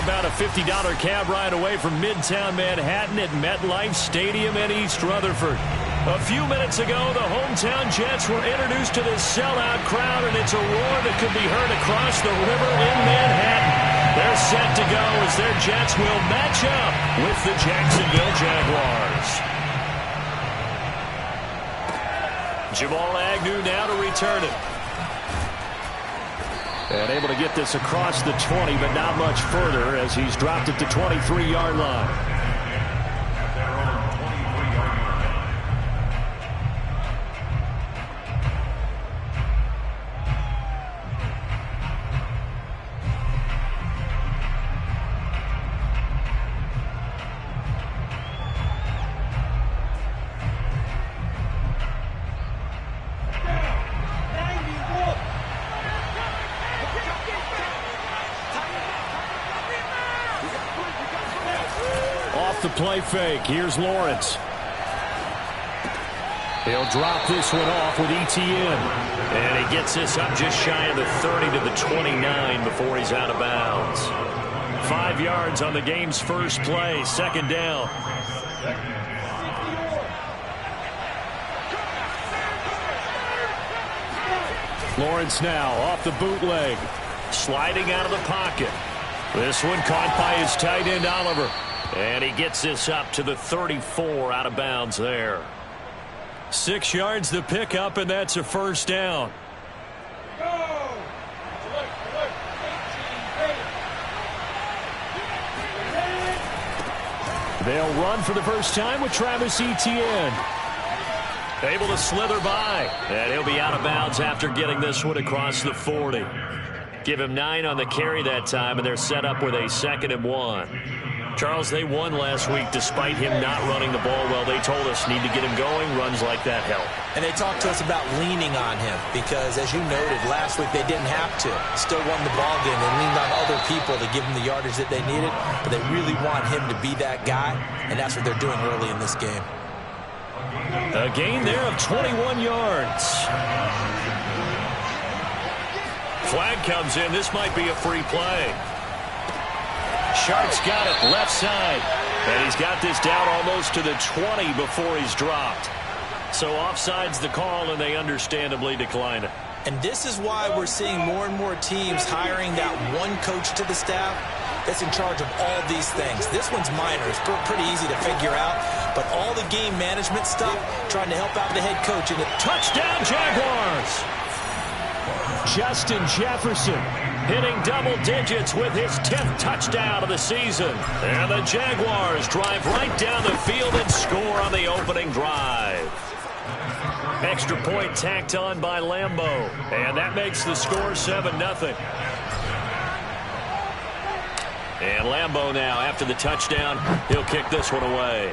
about a $50 cab ride away from Midtown Manhattan at MetLife Stadium in East Rutherford. A few minutes ago, the hometown Jets were introduced to this sellout crowd, and it's a roar that could be heard across the river in Manhattan. They're set to go as their Jets will match up with the Jacksonville Jaguars. Jamal Agnew now to return it. And able to get this across the 20, but not much further as he's dropped it to 23-yard line. The play fake. Here's Lawrence. He'll drop this one off with ETN. And he gets this up just shy of the 30 to the 29 before he's out of bounds. 5 yards on the game's first play. Second down. Lawrence now off the bootleg. Sliding out of the pocket. This one caught by his tight end Oliver. And he gets this up to the 34 out of bounds there. 6 yards the pickup, and that's a first down. They'll run for the first time with Travis Etienne. Able to slither by. And he'll be out of bounds after getting this one across the 40. Give him 9 on the carry that time, and they're set up with a 2nd and 1. Charles, they won last week despite him not running the ball well. They told us need to get him going. Runs like that help. And they talked to us about leaning on him because, as you noted, last week they didn't have to. Still won the ball game. They leaned on other people to give them the yardage that they needed. But they really want him to be that guy, and that's what they're doing early in this game. A gain there of 21 yards. Flag comes in. This might be a free play. Sharp's got it left side. And he's got this down almost to the 20 before he's dropped. So offside's the call, and they understandably decline it. And this is why we're seeing more and more teams hiring that one coach to the staff that's in charge of all these things. This one's minor. It's pretty easy to figure out. But all the game management stuff, trying to help out the head coach. And touchdown, Jaguars! Justin Jefferson hitting double digits with his 10th touchdown of the season. And the Jaguars drive right down the field and score on the opening drive. Extra point tacked on by Lambo. And that makes the score 7-0. And Lambo now, after the touchdown, he'll kick this one away.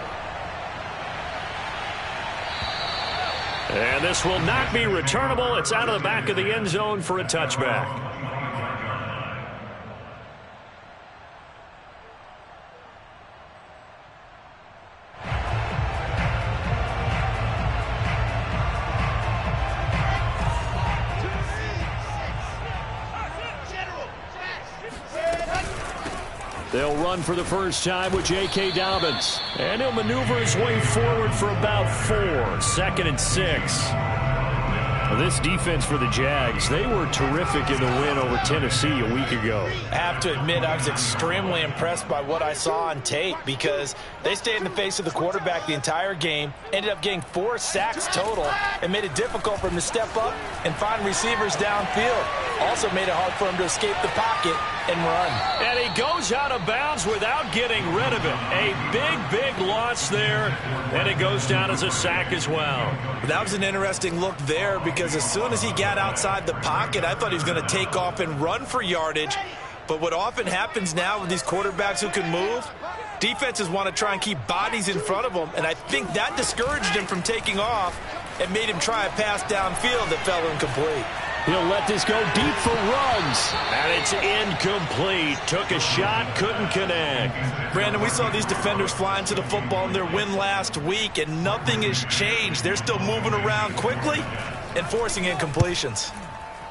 And this will not be returnable. It's out of the back of the end zone for a touchback. They'll run for the first time with J.K. Dobbins. And he'll maneuver his way forward for about 4. 2nd and 6. This defense for the Jags, they were terrific in the win over Tennessee a week ago. I have to admit, I was extremely impressed by what I saw on tape because they stayed in the face of the quarterback the entire game, ended up getting 4 sacks total, and made it difficult for him to step up and find receivers downfield. Also made it hard for him to escape the pocket and run. And he goes out of bounds without getting rid of it. A big loss there, and it goes down as a sack as well. That was an interesting look there because as soon as he got outside the pocket, I thought he was going to take off and run for yardage. But what often happens now with these quarterbacks who can move, defenses want to try and keep bodies in front of them, and I think that discouraged him from taking off and made him try a pass downfield that fell incomplete. He'll let this go deep for Ruggs. And it's incomplete. Took a shot, couldn't connect. Brandon, we saw these defenders flying to the football in their win last week, and nothing has changed. They're still moving around quickly and forcing incompletions.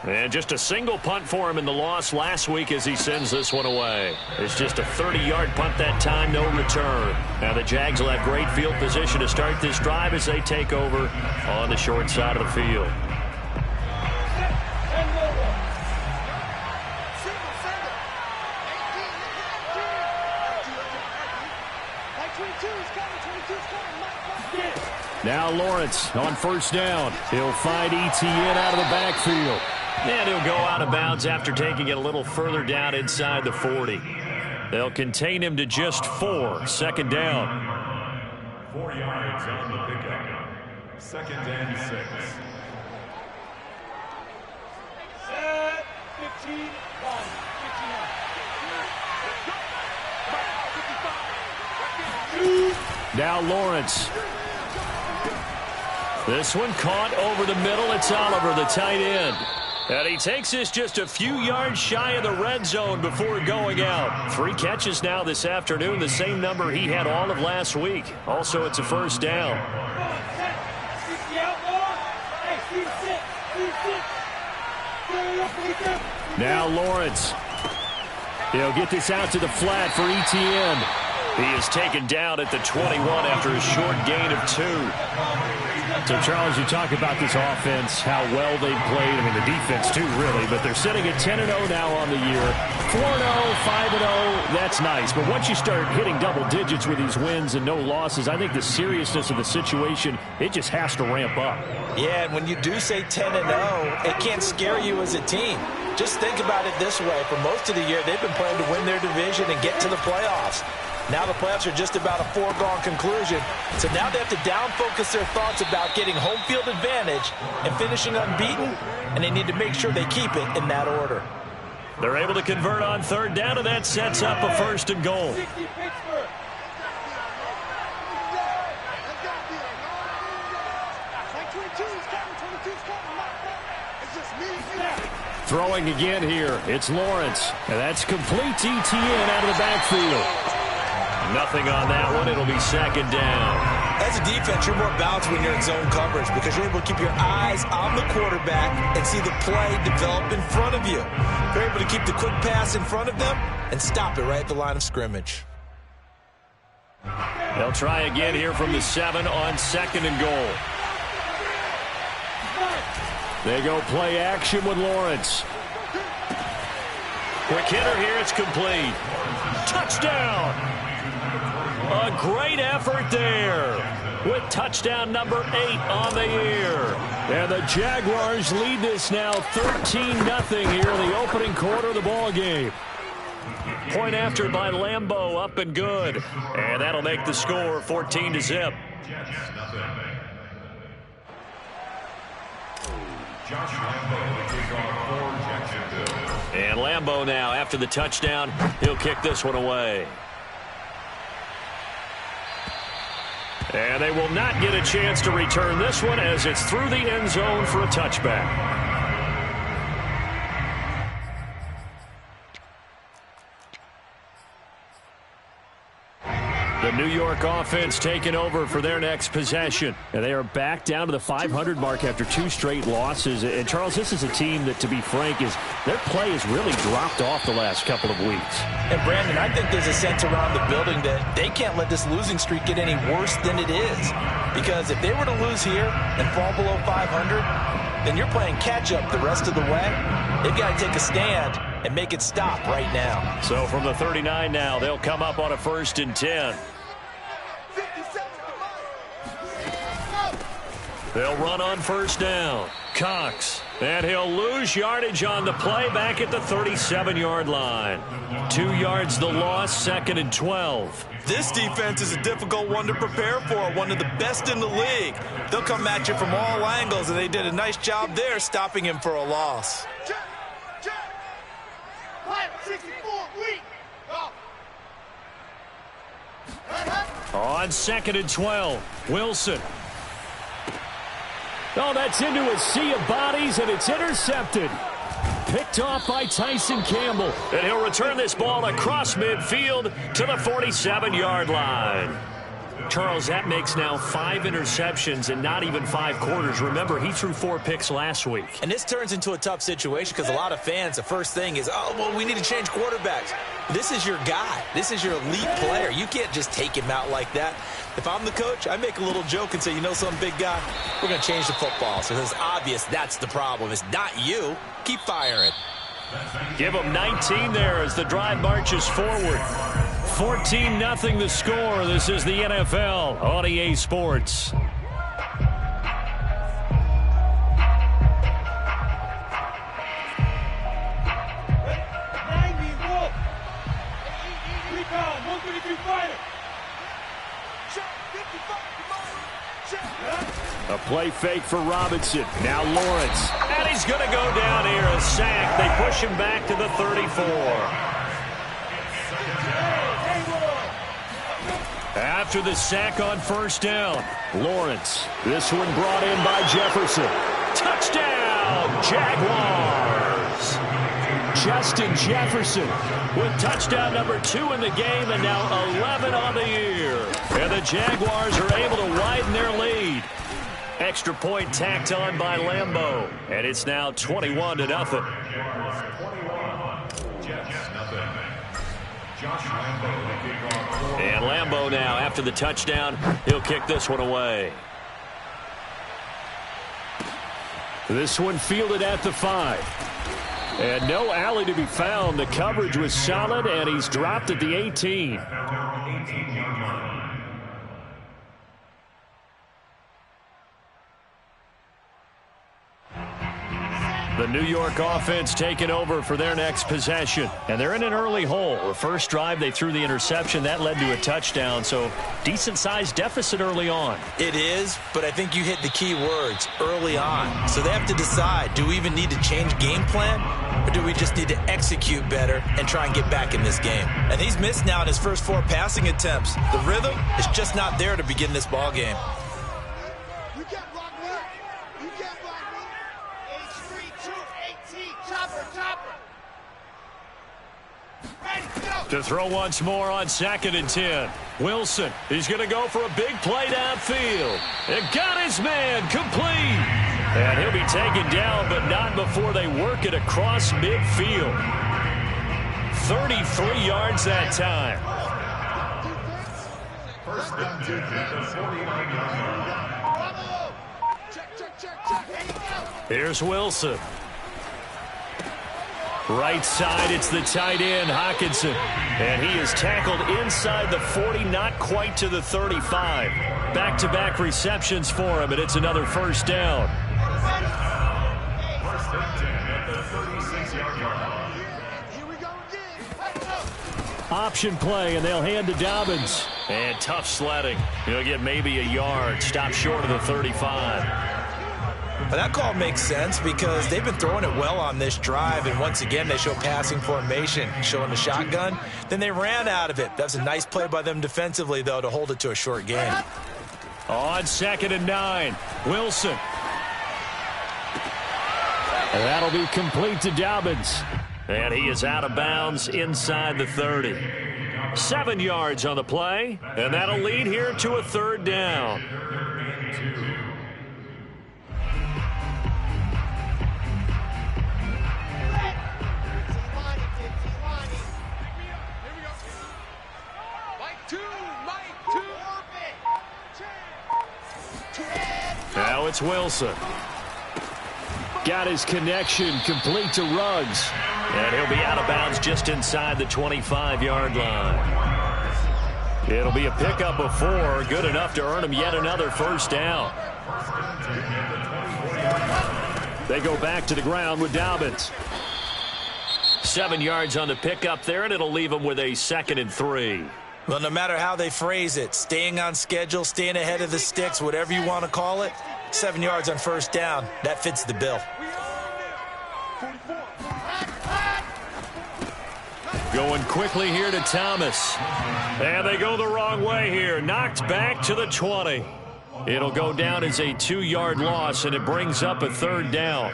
And just a single punt for him in the loss last week as he sends this one away. It's just a 30-yard punt that time, no return. Now the Jags will have great field position to start this drive as they take over on the short side of the field. Now Lawrence on first down. He'll find Etienne out of the backfield. And he'll go out of bounds after taking it a little further down inside the 40. They'll contain him to just 4. Second down. 4 yards on the pickup. Second and 6. Set, 15, 1, 59. Now Lawrence. This one caught over the middle. It's Oliver, the tight end. And he takes this just a few yards shy of the red zone before going out. 3 catches now this afternoon, the same number he had all of last week. Also, it's a first down. Now Lawrence. He'll get this out to the flat for Etienne. He is taken down at the 21 after a short gain of 2. So, Charles, you talk about this offense, how well they've played. I mean, the defense, too, really. But they're sitting at 10-0 now on the year. 4-0, 5-0, that's nice. But once you start hitting double digits with these wins and no losses, I think the seriousness of the situation, it just has to ramp up. Yeah, and when you do say 10-0, it can't scare you as a team. Just think about it this way. For most of the year, they've been playing to win their division and get to the playoffs. Now the playoffs are just about a foregone conclusion. So now they have to down-focus their thoughts about getting home field advantage and finishing unbeaten, and they need to make sure they keep it in that order. They're able to convert on third down, and that sets up a 1st and goal. Throwing again here, it's Lawrence. And that's complete to Etienne out of the backfield. Nothing on that one. It'll be second down. As a defense, you're more balanced when you're in zone coverage because you're able to keep your eyes on the quarterback and see the play develop in front of you. You're able to keep the quick pass in front of them and stop it right at the line of scrimmage. They'll try again here from the 7 on 2nd and goal. They go play action with Lawrence. Quick hitter here. It's complete. Touchdown. A great effort there with touchdown number 8 on the year. And the Jaguars lead this now 13-0 here in the opening quarter of the ball game. Point after by Lambeau, up and good. And that'll make the score 14-0. And Lambeau now, after the touchdown, he'll kick this one away. And they will not get a chance to return this one as it's through the end zone for a touchback. The New York offense taking over for their next possession. And they are back down to the 500 mark after 2 straight losses. And, Charles, this is a team that, to be frank, their play has really dropped off the last couple of weeks. And, Brandon, I think there's a sense around the building that they can't let this losing streak get any worse than it is. Because if they were to lose here and fall below 500, then you're playing catch-up the rest of the way. They've got to take a stand and make it stop right now. So from the 39 now, they'll come up on a 1st and 10. They'll run on first down. Cox. And he'll lose yardage on the play back at the 37-yard line. 2 yards the loss, 2nd and 12. This defense is a difficult one to prepare for, one of the best in the league. They'll come at you from all angles, and they did a nice job there stopping him for a loss. On 2nd and 12, Wilson. Oh, that's into a sea of bodies, and it's intercepted. Picked off by Tyson Campbell. And he'll return this ball across midfield to the 47-yard line. Charles, that makes now 5 interceptions and not even 5 quarters. Remember, he threw 4 picks last week. And this turns into a tough situation because a lot of fans, the first thing is, oh, well, we need to change quarterbacks. This is your guy. This is your elite player. You can't just take him out like that. If I'm the coach, I make a little joke and say, you know some big guy, we're going to change the football. So it's obvious that's the problem. It's not you. Keep firing. Give them 19 there as the drive marches forward. 14-0 the score. This is the NFL on EA Sports. A play fake for Robinson. Now Lawrence. And he's going to go down here. A sack. They push him back to the 34. After the sack on first down, Lawrence. This one brought in by Jefferson. Touchdown, Jaguars. Justin Jefferson with touchdown number 2 in the game and now 11 on the year. And the Jaguars are able to widen their lead. Extra point tacked on by Lambeau. And it's now 21-0. And Lambeau now, after the touchdown, he'll kick this one away. This one fielded at the 5. And no alley to be found. The coverage was solid, and he's dropped at the 18. The New York offense taking over for their next possession. And they're in an early hole. The first drive, they threw the interception. That led to a touchdown, so decent-sized deficit early on. It is, but I think you hit the key words, early on. So they have to decide, do we even need to change game plan, or do we just need to execute better and try and get back in this game? And he's missed now in his first 4 passing attempts. The rhythm is just not there to begin this ball game. To throw once more on 2nd and 10. Wilson, he's going to go for a big play downfield. And got his man complete. And he'll be taken down, but not before they work it across midfield. 33 yards that time. First and 10 at the 49 yard line. Here's Wilson. Right side, it's the tight end, Hockenson. And he is tackled inside the 40, not quite to the 35. Back-to-back receptions for him, and it's another first down. First and 10 at the 36-yard line. Here we go again. Option play, and they'll hand to Dobbins. And tough sledding. He'll get maybe a yard, stop short of the 35. But that call makes sense because they've been throwing it well on this drive, and once again they show passing formation, showing the shotgun. Then they ran out of it. That's a nice play by them defensively, though, to hold it to a short gain. On 2nd and 9, Wilson. And that'll be complete to Dobbins. And he is out of bounds inside the 30. 7 yards on the play, and that'll lead here to a 3rd down. Now it's Wilson. Got his connection complete to Ruggs. And he'll be out of bounds just inside the 25-yard line. It'll be a pickup of 4, good enough to earn him yet another first down. They go back to the ground with Dobbins. 7 yards on the pickup there, and it'll leave him with a 2nd and 3. Well, no matter how they phrase it, staying on schedule, staying ahead of the sticks, whatever you want to call it, 7 yards on first down, that fits the bill. Going quickly here to Thomas. And they go the wrong way here. Knocked back to the 20. It'll go down as a 2-yard loss, and it brings up a 3rd down.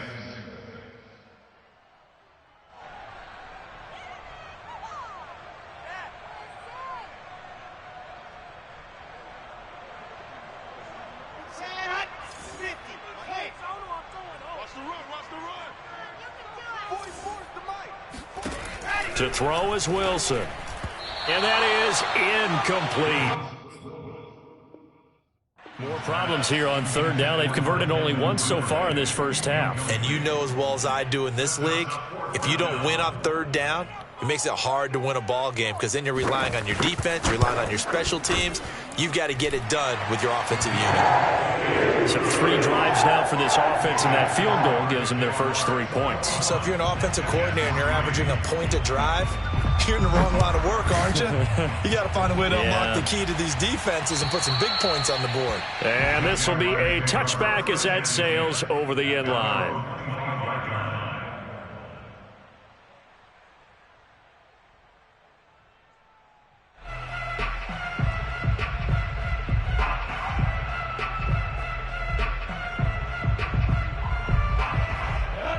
To throw is Wilson. And that is incomplete. More problems here on third down. They've converted only once so far in this first half. And you know as well as I do in this league, if you don't win on third down, it makes it hard to win a ball game because then you're relying on your defense, you're relying on your special teams. You've got to get it done with your offensive unit. So 3 drives now for this offense, and that field goal gives them their first 3 points. So if you're an offensive coordinator and you're averaging a point a drive, you're in the wrong line of work, aren't you? You got to find a way to unlock the key to these defenses and put some big points on the board. And this will be a touchback as that sails over the end line.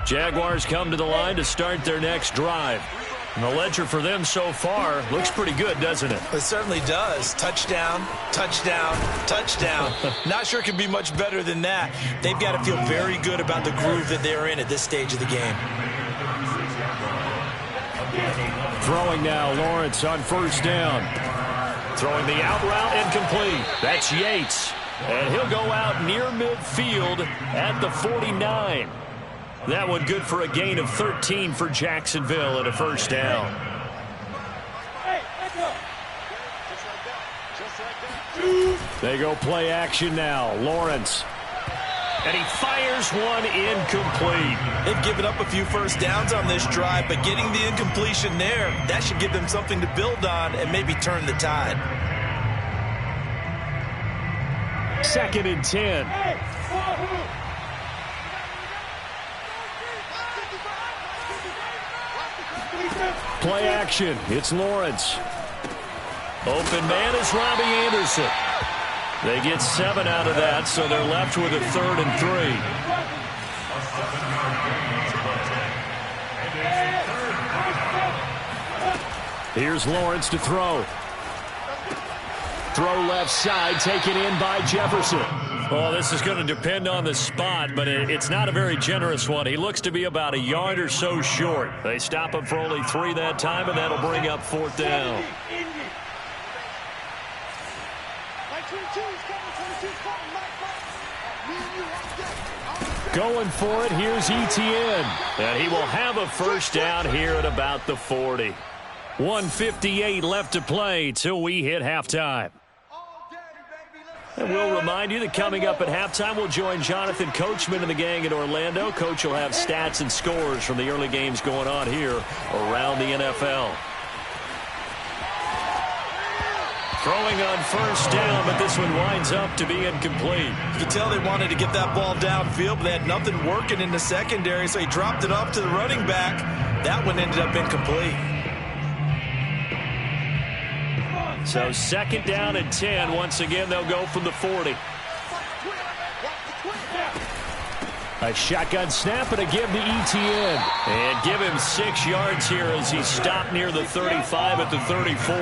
Jaguars come to the line to start their next drive. And the ledger for them so far looks pretty good, doesn't it? It certainly does. Touchdown, touchdown, touchdown. Not sure it can be much better than that. They've got to feel very good about the groove that they're in at this stage of the game. Throwing now, Lawrence on first down. Throwing the out route incomplete. That's Yates. And he'll go out near midfield at the 49. That one good for a gain of 13 for Jacksonville and a first down. They go play action now. Lawrence. And he fires one incomplete. They've given up a few first downs on this drive, but getting the incompletion there, that should give them something to build on and maybe turn the tide. 2nd and 10. Play action. It's Lawrence. Open man is Robbie Anderson. They get 7 out of that, so they're left with a 3rd and 3. Here's Lawrence to throw. Throw left side, taken in by Jefferson. Oh, this is going to depend on the spot, but it's not a very generous one. He looks to be about a yard or so short. They stop him for only 3 that time, and that'll bring up 4th down. Going for it, here's Etienne. And he will have a first down here at about the 40. 1:58 left to play till we hit halftime. And we'll remind you that coming up at halftime, we'll join Jonathan Coachman and the gang in Orlando. Coach will have stats and scores from the early games going on here around the NFL. Throwing on first down, but this one winds up to be incomplete. You can tell they wanted to get that ball downfield, but they had nothing working in the secondary, so he dropped it off to the running back. That one ended up incomplete. So 2nd down and 10. Once again, they'll go from the 40. A shotgun snap and a give to Etienne. And give him 6 yards here as he's stopped near the 35 at the 34.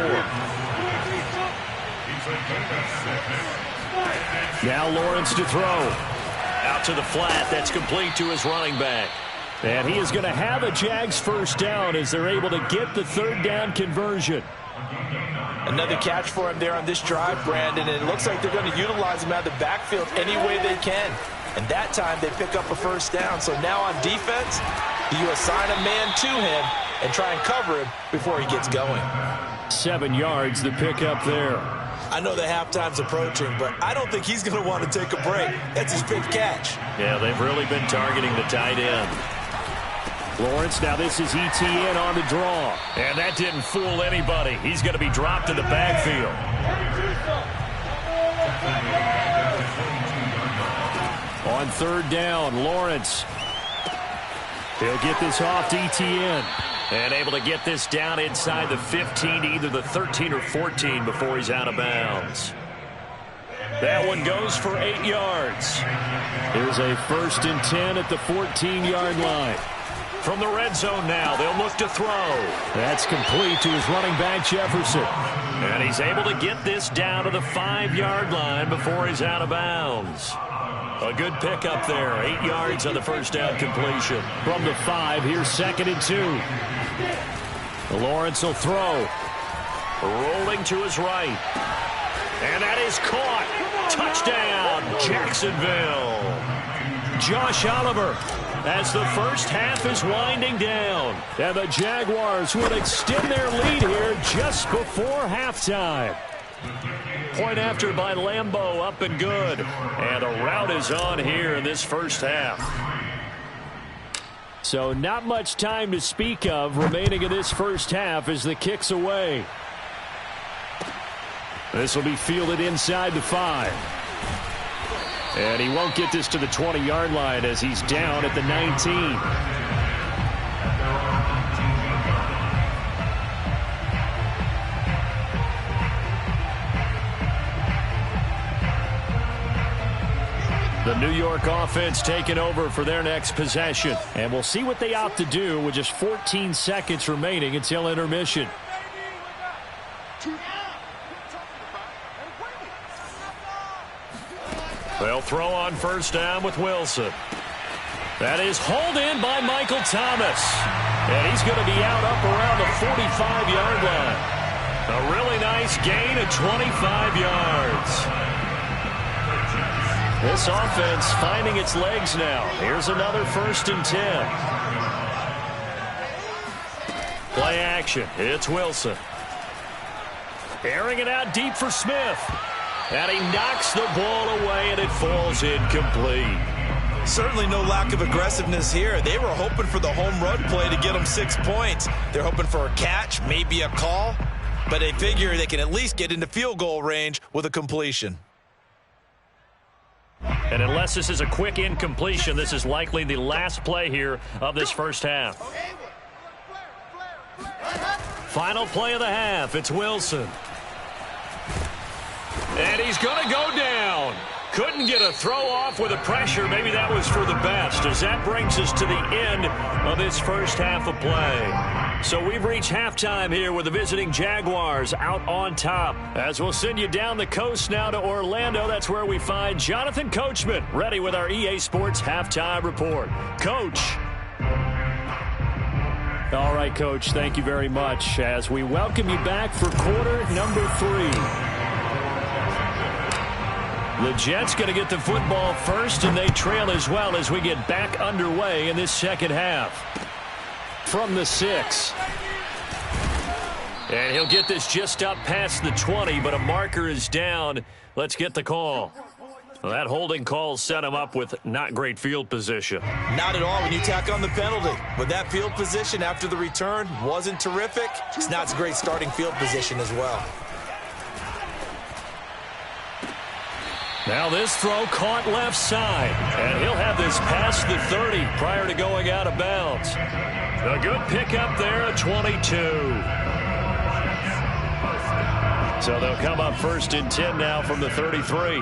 Now Lawrence to throw. Out to the flat. That's complete to his running back. And he is going to have a Jags first down as they're able to get the 3rd down conversion. Another catch for him there on this drive, Brandon, and it looks like they're going to utilize him out of the backfield any way they can. And that time they pick up a first down. So now on defense, you assign a man to him and try and cover him before he gets going. 7 yards, the pickup there. I know the halftime's approaching, but I don't think he's going to want to take a break. That's his 5th catch. Yeah, they've really been targeting the tight end. Lawrence, now this is Etienne on the draw. And that didn't fool anybody. He's going to be dropped in the backfield. On 3rd down, Lawrence. He'll get this off to Etienne. And able to get this down inside the 15 to either the 13 or 14 before he's out of bounds. That one goes for 8 yards. Here's a 1st and 10 at the 14-yard line. From the red zone now, they'll look to throw. That's complete to his running back, Jefferson. And he's able to get this down to the 5-yard line before he's out of bounds. A good pickup there. 8 yards on the first down completion. From the 5, here's 2nd and 2. Lawrence will throw. Rolling to his right. And that is caught. Touchdown, Jacksonville. Josh Oliver, as the first half is winding down. And the Jaguars would extend their lead here just before halftime. Point after by Lambeau, up and good. And a rout is on here in this first half. So not much time to speak of remaining in this first half as the kick's away. This will be fielded inside the 5. And he won't get this to the 20-yard line as he's down at the 19. The New York offense taking over for their next possession. And we'll see what they opt to do with just 14 seconds remaining until intermission. They'll throw on first down with Wilson. That is hauled in by Michael Thomas. And he's going to be out up around the 45-yard line. A really nice gain of 25 yards. This offense finding its legs now. Here's another 1st and 10. Play action. It's Wilson. Airing it out deep for Smith. And he knocks the ball away, and it falls incomplete. Certainly no lack of aggressiveness here. They were hoping for the home run play to get them 6 points. They're hoping for a catch, maybe a call. But they figure they can at least get into field goal range with a completion. And unless this is a quick incompletion, this is likely the last play here of this first half. Final play of the half. It's Wilson. And he's going to go down. Couldn't get a throw off with the pressure. Maybe that was for the best, as that brings us to the end of this first half of play. So we've reached halftime here with the visiting Jaguars out on top. As we'll send you down the coast now to Orlando, that's where we find Jonathan Coachman ready with our EA Sports halftime report. Coach. All right, Coach, thank you very much as we welcome you back for quarter number 3. The Jets going to get the football first, and they trail as well as we get back underway in this second half. From the 6. And he'll get this just up past the 20, but a marker is down. Let's get the call. Well, that holding call set him up with not great field position. Not at all when you tack on the penalty. With that field position after the return wasn't terrific. It's not a great starting field position as well. Now this throw caught left side, and he'll have this past the 30 prior to going out of bounds. A good pickup there at 22. So they'll come up 1st and 10 now from the 33.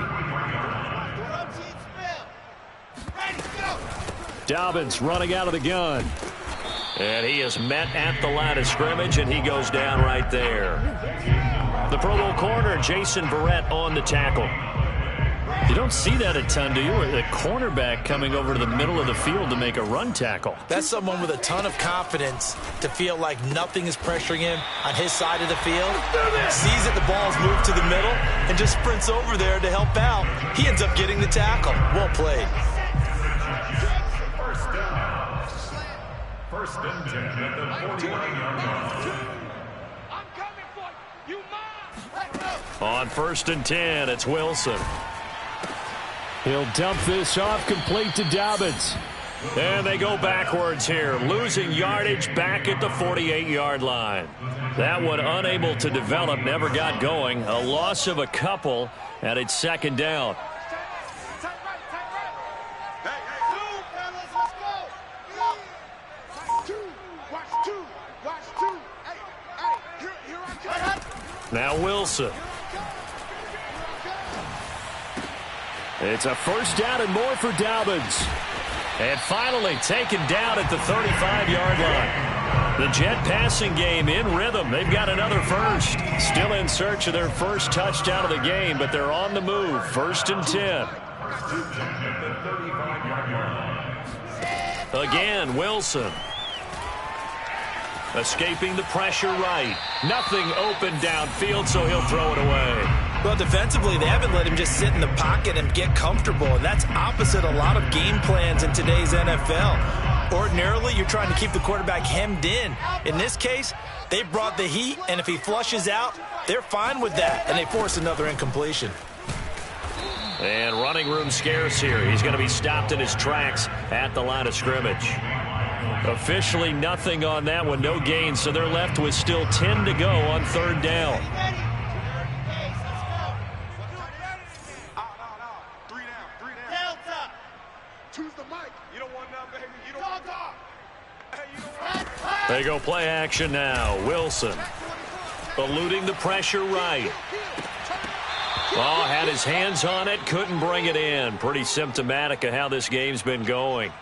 Dobbins running out of the gun. And he is met at the line of scrimmage, and he goes down right there. The Pro Bowl corner, Jason Verrett, on the tackle. You don't see that a ton, do you? A cornerback coming over to the middle of the field to make a run tackle. That's someone with a ton of confidence to feel like nothing is pressuring him on his side of the field. Sees that the ball's moved to the middle and just sprints over there to help out. He ends up getting the tackle. Well played. First and 10 at the 49-yard line. I'm coming for you. You mine. On 1st and 10, it's Wilson. He'll dump this off complete to Dobbins. And they go backwards here, losing yardage back at the 48-yard line. That one unable to develop, never got going. A loss of a couple, and it's 2nd down. Now Wilson. It's a 1st down and more for Dobbins. And finally taken down at the 35-yard line. The Jet passing game in rhythm. They've got another first. Still in search of their first touchdown of the game, but they're on the move. 1st and 10. Again, Wilson. Escaping the pressure right. Nothing open downfield, so he'll throw it away. Well, defensively, they haven't let him just sit in the pocket and get comfortable, and that's opposite a lot of game plans in today's NFL. Ordinarily, you're trying to keep the quarterback hemmed in. In this case, they brought the heat, and if he flushes out, they're fine with that, and they force another incompletion. And running room scarce here. He's going to be stopped in his tracks at the line of scrimmage. Officially nothing on that one, no gain, so they're left with still 10 to go on third down. They go play action now. Wilson eluding the pressure right. Oh, had his hands on it, couldn't bring it in. Pretty symptomatic of how this game's been going.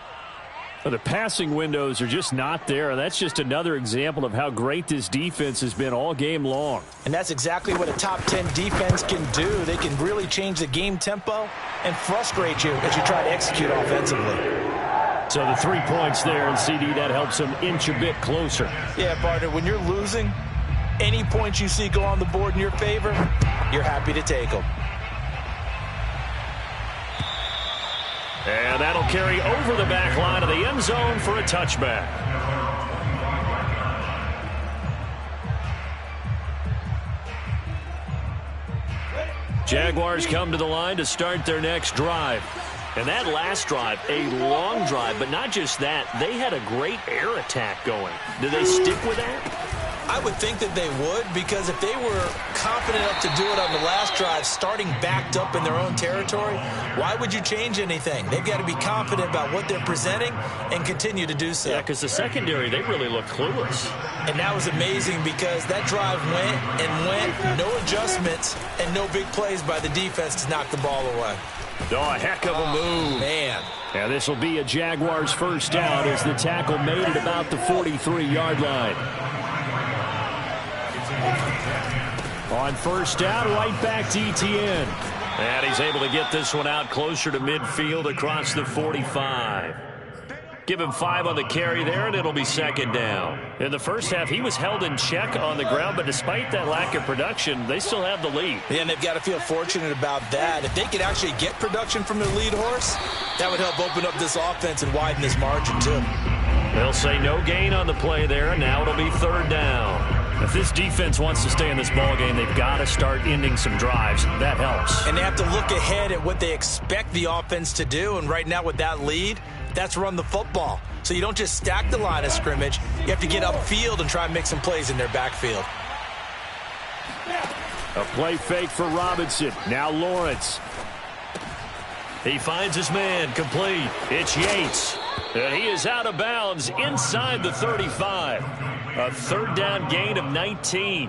The passing windows are just not there. That's just another example of how great this defense has been all game long. And that's exactly what a top 10 defense can do. They can really change the game tempo and frustrate you as you try to execute offensively. So the 3 points there, and CD, that helps them inch a bit closer. Yeah, partner, when you're losing, any points you see go on the board in your favor, you're happy to take them. And that'll carry over the back line of the end zone for a touchback. Jaguars come to the line to start their next drive. And that last drive, a long drive, but not just that, they had a great air attack going. Do they stick with that? I would think that they would, because if they were confident enough to do it on the last drive, starting backed up in their own territory, why would you change anything? They've got to be confident about what they're presenting and continue to do so. Yeah, because the secondary, they really look clueless. And that was amazing because that drive went and went, no adjustments, and no big plays by the defense to knock the ball away. Oh, a heck of a move. Man. Yeah, this will be a Jaguars first down as the tackle made it about the 43-yard line. On first down, right back to Etienne. And he's able to get this one out closer to midfield across the 45. Give him 5 on the carry there, and it'll be second down. In the first half, he was held in check on the ground, but despite that lack of production, they still have the lead. Yeah, and they've got to feel fortunate about that. If they could actually get production from their lead horse, that would help open up this offense and widen this margin, too. They'll say no gain on the play there, and now it'll be third down. If this defense wants to stay in this ballgame, they've got to start ending some drives. That helps. And they have to look ahead at what they expect the offense to do. And right now with that lead, that's run the football. So you don't just stack the line of scrimmage. You have to get upfield and try and make some plays in their backfield. A play fake for Robinson. Now Lawrence. He finds his man complete. It's Yates. And he is out of bounds inside the 35. A third down gain of 19.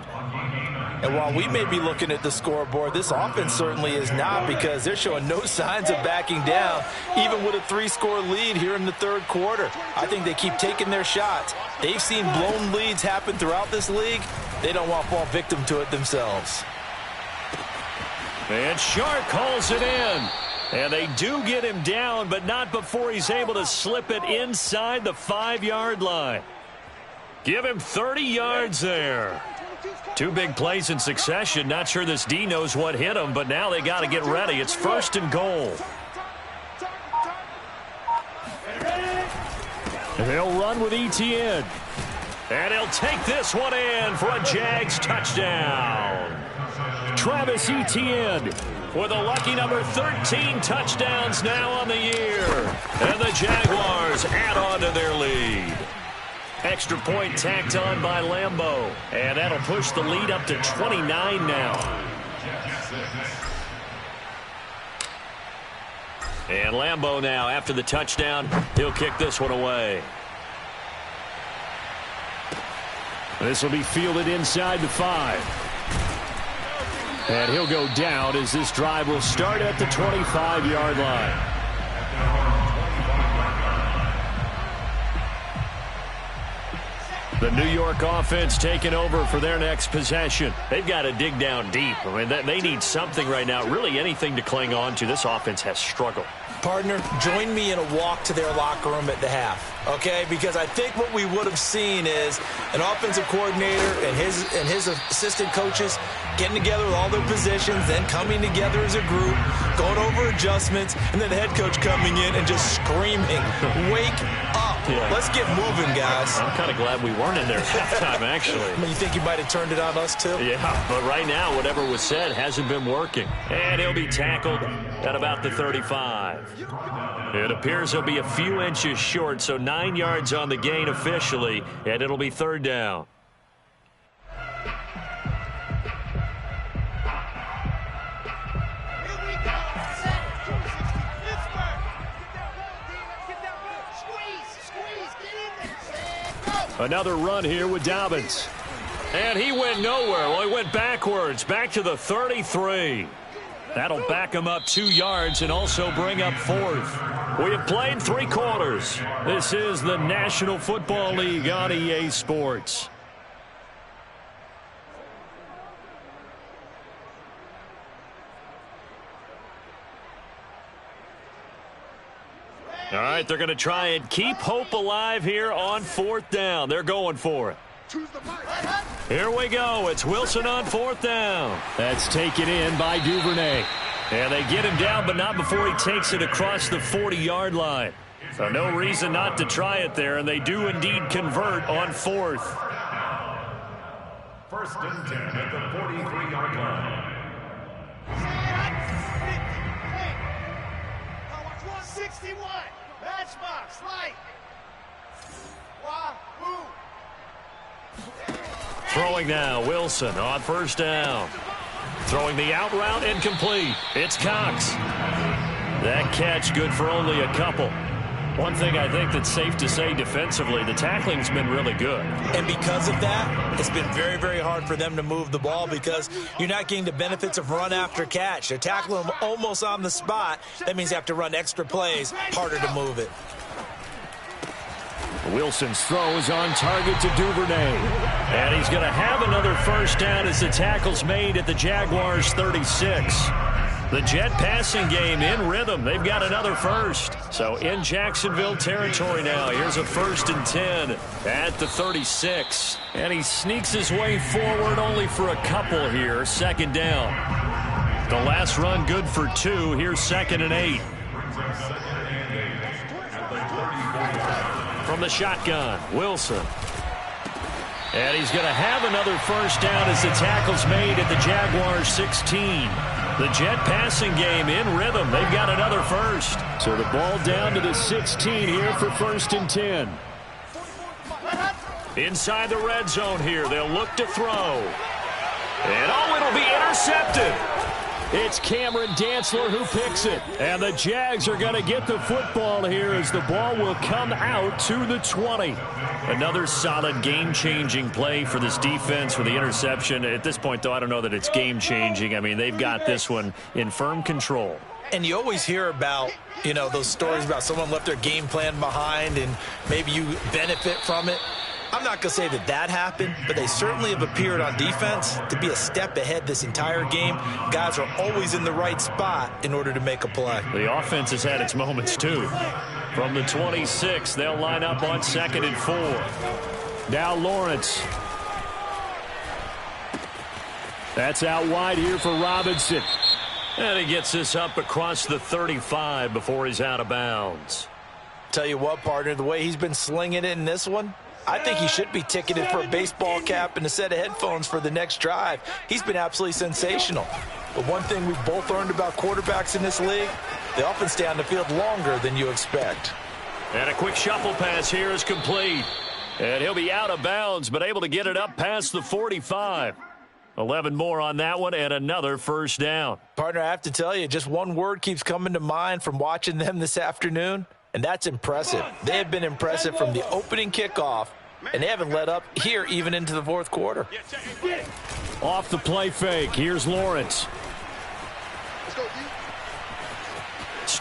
And while we may be looking at the scoreboard, this offense certainly is not, because they're showing no signs of backing down, even with a 3-score lead here in the third quarter. I think they keep taking their shots. They've seen blown leads happen throughout this league. They don't want to fall victim to it themselves. And Sharp calls it in. And they do get him down, but not before he's able to slip it inside the 5-yard line. Give him 30 yards there. 2 big plays in succession. Not sure this D knows what hit him, but now they got to get ready. It's first and goal. They'll run with Etienne. And he'll take this one in for a Jags touchdown. Travis Etienne with a lucky number 13 touchdowns now on the year. And the Jaguars add on to their lead. Extra point tacked on by Lambeau. And that'll push the lead up to 29 now. And Lambeau now, after the touchdown, he'll kick this one away. This will be fielded inside the 5. And he'll go down as this drive will start at the 25-yard line. The New York offense taking over for their next possession. They've got to dig down deep. I mean, they need something right now, really anything to cling on to. This offense has struggled. Partner, join me in a walk to their locker room at the half, okay? Because I think what we would have seen is an offensive coordinator and his assistant coaches getting together with all their positions, then coming together as a group, going over adjustments, and then the head coach coming in and just screaming, "Wake up. Yeah. Let's get moving, guys." I'm kind of glad we weren't in there at halftime, actually. I mean, you think you might have turned it on us, too? Yeah, but right now, whatever was said hasn't been working. And he'll be tackled at about the 35. It appears he'll be a few inches short, so 9 yards on the gain officially, and it'll be third down. Another run here with Dobbins. And he went nowhere. Well, he went backwards, back to the 33. That'll back him up 2 yards and also bring up fourth. We have played 3 quarters. This is the National Football League on EA Sports. All right, they're going to try and keep hope alive here on fourth down. They're going for it. Here we go. It's Wilson on fourth down. That's taken in by Duvernay. And they get him down, but not before he takes it across the 40-yard line. So no reason not to try it there, and they do indeed convert on fourth. First and 10 at the 43-yard line. 61. Matchbox, light. Wahoo. Throwing now, Wilson on first down. Throwing the out route incomplete. It's Cox. That catch good for only a couple. One thing I think that's safe to say defensively, the tackling's been really good. And because of that, it's been very, very hard for them to move the ball because you're not getting the benefits of run after catch. They're tackling them almost on the spot. That means they have to run extra plays, harder to move it. Wilson's throw is on target to Duvernay. And he's going to have another first down as the tackle's made at the Jaguars' 36. The Jet passing game in rhythm. They've got another first. So in Jacksonville territory now. Here's a 1st and 10 at the 36. And he sneaks his way forward only for a couple here. Second down. The last run good for 2. Here's 2nd and 8. From the shotgun, Wilson. And he's going to have another first down as the tackle's made at the Jaguars' 16. The Jet passing game in rhythm. They've got another first. So the ball down to the 16 here for 1st and 10. Inside the red zone here. They'll look to throw. And oh, it'll be intercepted. It's Cameron Dantzler who picks it. And the Jags are going to get the football here as the ball will come out to the 20. Another solid game-changing play for this defense for the interception. At this point, though, I don't know that it's game-changing. I mean, they've got this one in firm control. And you always hear about, you know, those stories about someone left their game plan behind and maybe you benefit from it. I'm not going to say that that happened, but they certainly have appeared on defense to be a step ahead this entire game. Guys are always in the right spot in order to make a play. The offense has had its moments, too. From the 26, they'll line up on 2nd and 4. Now Lawrence. That's out wide here for Robinson. And he gets this up across the 35 before he's out of bounds. Tell you what, partner, the way he's been slinging it in this one, I think he should be ticketed for a baseball cap and a set of headphones for the next drive. He's been absolutely sensational. But one thing we've both learned about quarterbacks in this league, they often stay on the field longer than you expect. And a quick shuffle pass here is complete. And he'll be out of bounds, but able to get it up past the 45. 11 more on that one and another first down. Partner, I have to tell you, just one word keeps coming to mind from watching them this afternoon. And that's impressive. They have been impressive from the opening kickoff, and they haven't let up here even into the fourth quarter. Off the play fake, here's Lawrence.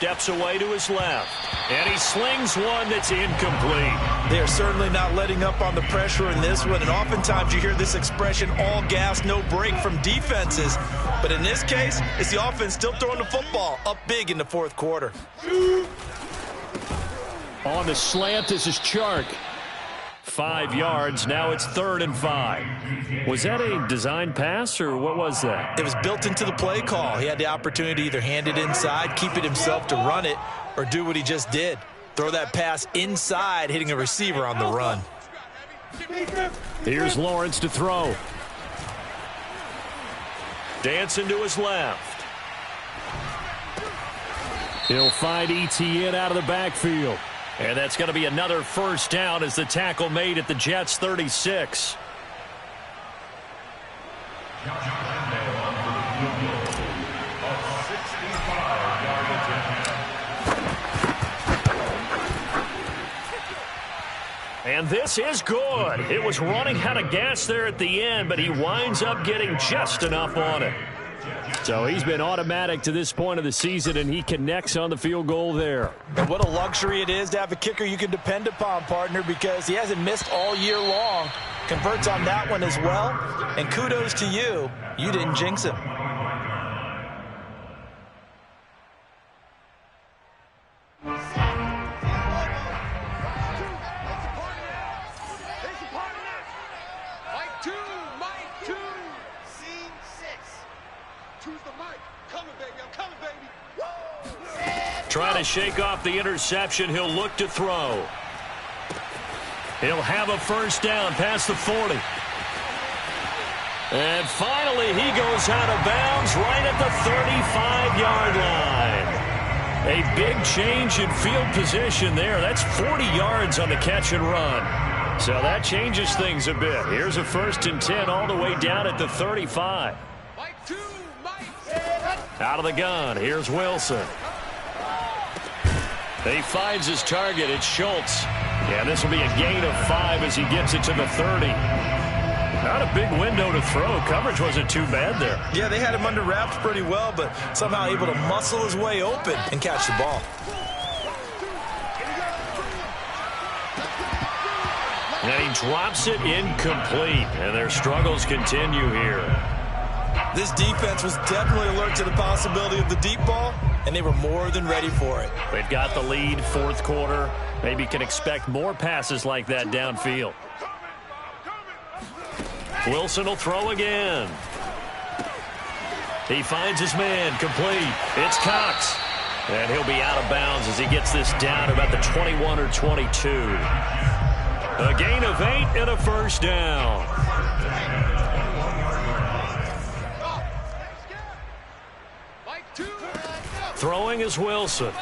steps away to his left. And he slings one that's incomplete. They are certainly not letting up on the pressure in this one, and oftentimes you hear this expression, all gas, no break from defenses. But in this case, it's the offense still throwing the football up big in the fourth quarter. On the slant, this is Chark. 5 yards. Now it's 3rd and 5. Was that a design pass, or what was that? It was built into the play call. He had the opportunity to either hand it inside, keep it himself to run it, or do what he just did. Throw that pass inside, hitting a receiver on the run. Here's Lawrence to throw. Dancing to his left. He'll find Etienne out of the backfield. And that's going to be another first down as the tackle made at the Jets' 36. And this is good. It was running out of gas there at the end, but he winds up getting just enough on it. So he's been automatic to this point of the season, and he connects on the field goal there. And what a luxury it is to have a kicker you can depend upon, partner, because he hasn't missed all year long. Converts on that one as well. And kudos to you. You didn't jinx him. Trying to shake off the interception. He'll look to throw. He'll have a first down past the 40. And finally, he goes out of bounds right at the 35-yard line. A big change in field position there. That's 40 yards on the catch and run. So that changes things a bit. Here's a 1st and 10 all the way down at the 35. Out of the gun. Here's Wilson. He finds his target. It's Schultz. Yeah, this will be a gain of 5 as he gets it to the 30. Not a big window to throw. Coverage wasn't too bad there. Yeah, they had him under wraps pretty well, but somehow able to muscle his way open and catch the ball. And he drops it incomplete. And their struggles continue here. This defense was definitely alert to the possibility of the deep ball, and they were more than ready for it. They've got the lead, fourth quarter. Maybe can expect more passes like that downfield. Wilson will throw again. He finds his man, complete. It's Cox. And he'll be out of bounds as he gets this down to about the 21 or 22. A gain of 8 and a first down. Throwing is Wilson.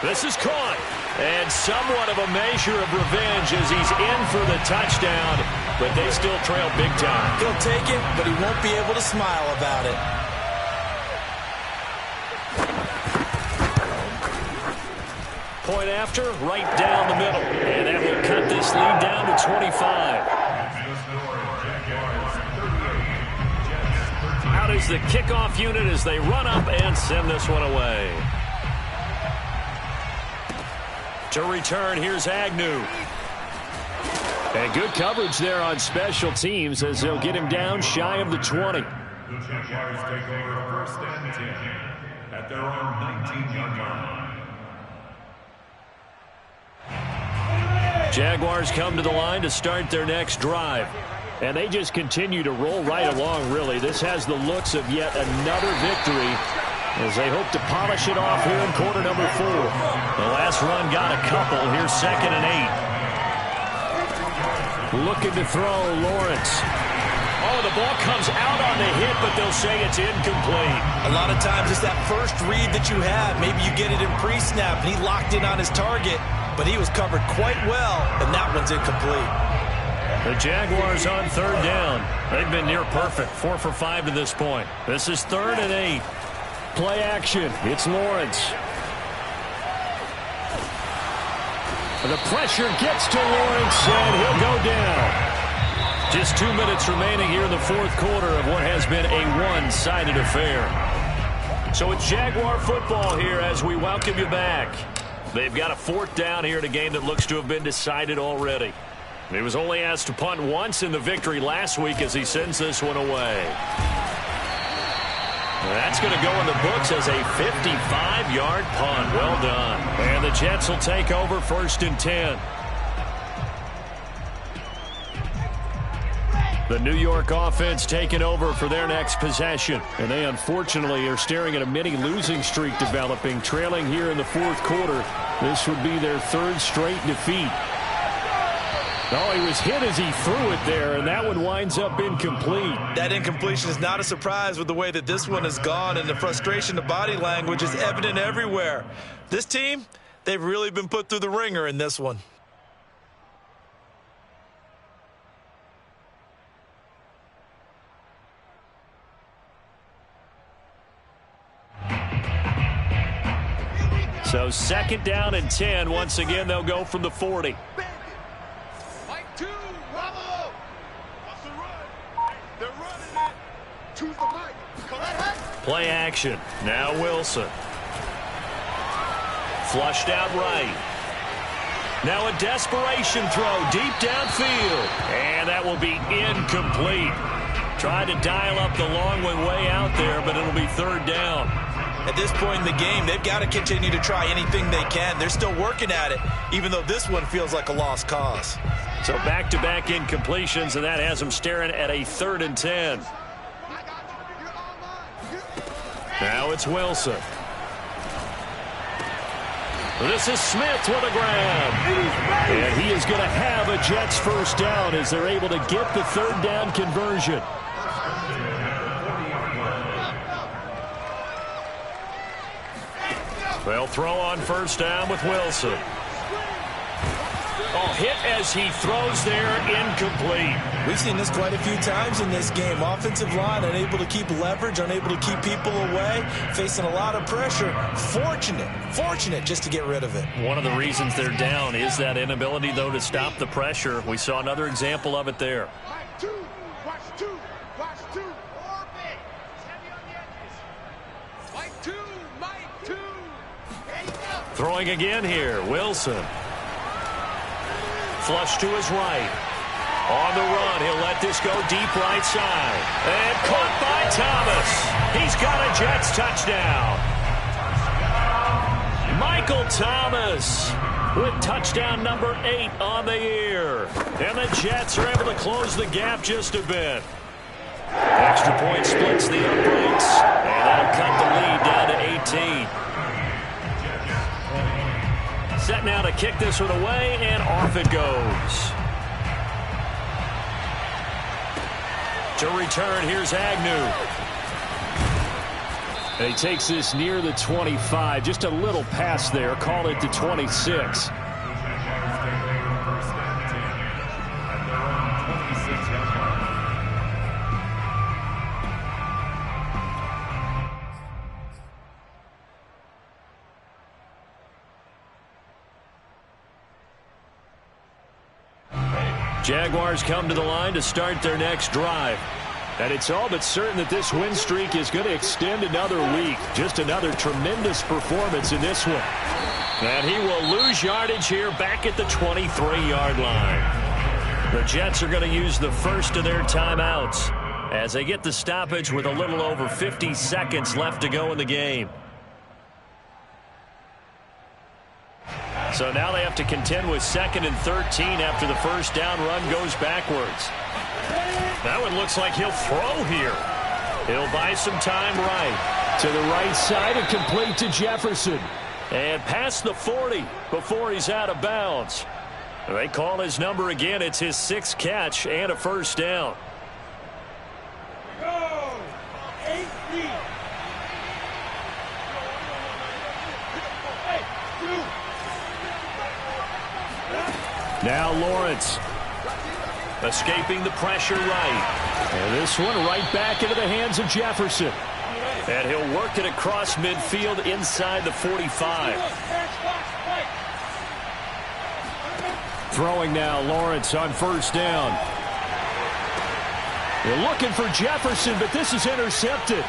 This is caught. And somewhat of a measure of revenge as he's in for the touchdown. But they still trail big time. He'll take it, but he won't be able to smile about it. Point after, right down the middle. And that will cut this lead down to 25. Out is the kickoff unit as they run up and send this one away. To return, here's Agnew. And good coverage there on special teams as they'll get him down shy of the 20. The Jaguars take over 1st and 10 at their own 19-yard line. Jaguars come to the line to start their next drive. And they just continue to roll right along, really. This has the looks of yet another victory as they hope to polish it off here in quarter number 4. The last run got a couple. Here's 2nd and 8. Looking to throw, Lawrence. Oh, the ball comes out on the hit, but they'll say it's incomplete. A lot of times it's that first read that you have. Maybe you get it in pre-snap, and he locked in on his target, but he was covered quite well, and that one's incomplete. The Jaguars on 3rd down. They've been near perfect, 4 for 5 to this point. This is 3rd and 8. Play action. It's Lawrence. The pressure gets to Lawrence, and he'll go down. Just 2 minutes remaining here in the fourth quarter of what has been a one-sided affair. So it's Jaguar football here as we welcome you back. They've got a 4th down here in a game that looks to have been decided already. He was only asked to punt once in the victory last week as he sends this one away. That's going to go in the books as a 55-yard punt. Well done. And the Jets will take over 1st and 10. The New York offense taking over for their next possession. And they unfortunately are staring at a mini losing streak developing, trailing here in the 4th quarter. This would be their 3rd straight defeat. Oh, he was hit as he threw it there, and that one winds up incomplete. That incompletion is not a surprise with the way that this one has gone, and the frustration, the body language is evident everywhere. This team, they've really been put through the ringer in this one. So 2nd down and 10. Once again, they'll go from the 40. Play action. Now Wilson. Flushed out right. Now a desperation throw deep downfield. And that will be incomplete. Tried to dial up the long one way out there, but it'll be 3rd down. At this point in the game, they've got to continue to try anything they can. They're still working at it, even though this one feels like a lost cause. So back-to-back incompletions, and that has them staring at a 3rd and 10. Now it's Wilson. This is Smith with a grab. And he is going to have a Jets 1st down as they're able to get the 3rd down conversion. They'll throw on 1st down with Wilson. Oh, hit as he throws there, incomplete. We've seen this quite a few times in this game. Offensive line unable to keep leverage, unable to keep people away, facing a lot of pressure. Fortunate just to get rid of it. One of the reasons they're down is that inability, though, to stop the pressure. We saw another example of it there. Throwing again here, Wilson. Flush to his right. On the run, he'll let this go deep right side. And caught by Thomas. He's got a Jets touchdown. Michael Thomas with touchdown number 8 on the year. And the Jets are able to close the gap just a bit. Extra point splits the uprights. And that'll cut the lead down to 18. Set now to kick this one away, and off it goes. To return, here's Agnew. And he takes this near the 25, just a little past there, call it the 26. Jaguars come to the line to start their next drive. And it's all but certain that this win streak is going to extend another week. Just another tremendous performance in this one. And he will lose yardage here back at the 23-yard line. The Jets are going to use the first of their timeouts as they get the stoppage with a little over 50 seconds left to go in the game. So now they have to contend with 2nd and 13 after the 1st down run goes backwards. That one looks like he'll throw here. He'll buy some time right. To the right side and complete to Jefferson. And past the 40 before he's out of bounds. They call his number again. It's his 6th catch and a 1st down. Now Lawrence. Escaping the pressure right. And this one right back into the hands of Jefferson. And he'll work it across midfield inside the 45. Throwing now, Lawrence on 1st down. They're looking for Jefferson, but this is intercepted.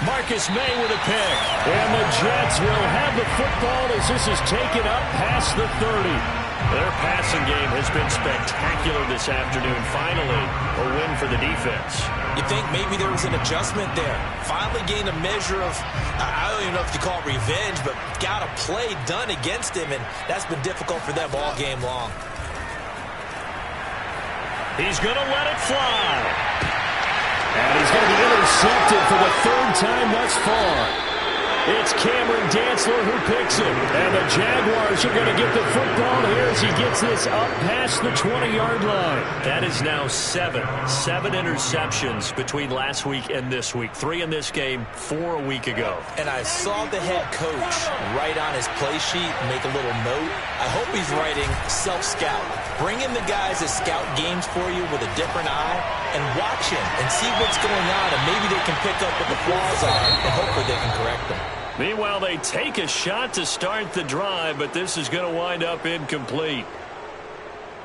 Marcus May with a pick. And the Jets will have the football as this is taken up past the 30. Their passing game has been spectacular this afternoon. Finally, a win for the defense. You think maybe there was an adjustment there. Finally gained a measure of, I don't even know if you call it revenge, but got a play done against him, and that's been difficult for them all game long. He's going to let it fly. And he's going to be intercepted for the third time thus far. It's Cameron Dantzler who picks it. And the Jaguars are going to get the football here as he gets this up past the 20-yard line. That is now seven interceptions between last week and this week. 3 in this game, 4 a week ago. And I saw the head coach write on his play sheet, make a little note. I hope he's writing self-scout. Bring in the guys that scout games for you with a different eye and watch him and see what's going on, and maybe they can pick up what the flaws are and hopefully they can correct them. Meanwhile, they take a shot to start the drive, but this is going to wind up incomplete.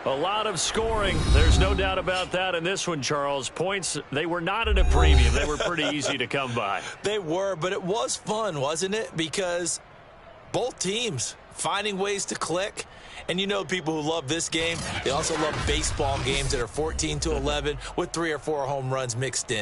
A lot of scoring. There's no doubt about that in this one, Charles. Points, they were not at a premium. They were pretty easy to come by. They were, but it was fun, wasn't it? Because both teams finding ways to click. And you know people who love this game, they also love baseball games that are 14-11 with 3 or 4 home runs mixed in.